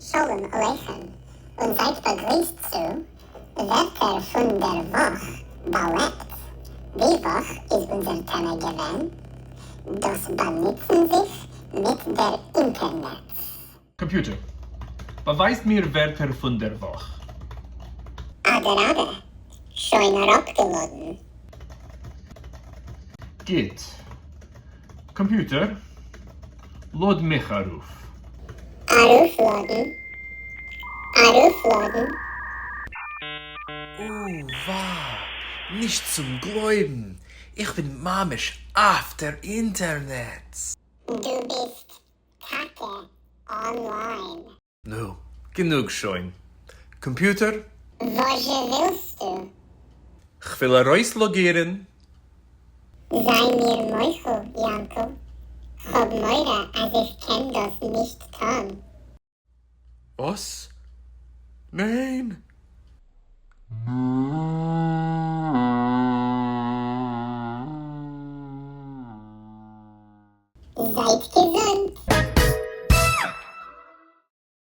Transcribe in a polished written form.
Shalom Aleichem und seid begrüßt zu Wörter von der Woche belebt. Die Woche ist unser Thema gewesen. Das benutzen sich mit der Internet. Computer, beweist mir Wörter von der Woche. Ade, schon herabgeladen. Geht. Computer, lod mich auf. Aufladen. Wow, nicht zum Glauben. Ich bin mamisch auf der Internet. Du bist Kacke online. No, genug schon. Computer, Was willst du? ich will rauslogieren. Sei mir Meuchel, Janko. Hab Meure, als ich kenn das nicht tun. Was? Nein. Seid gesund.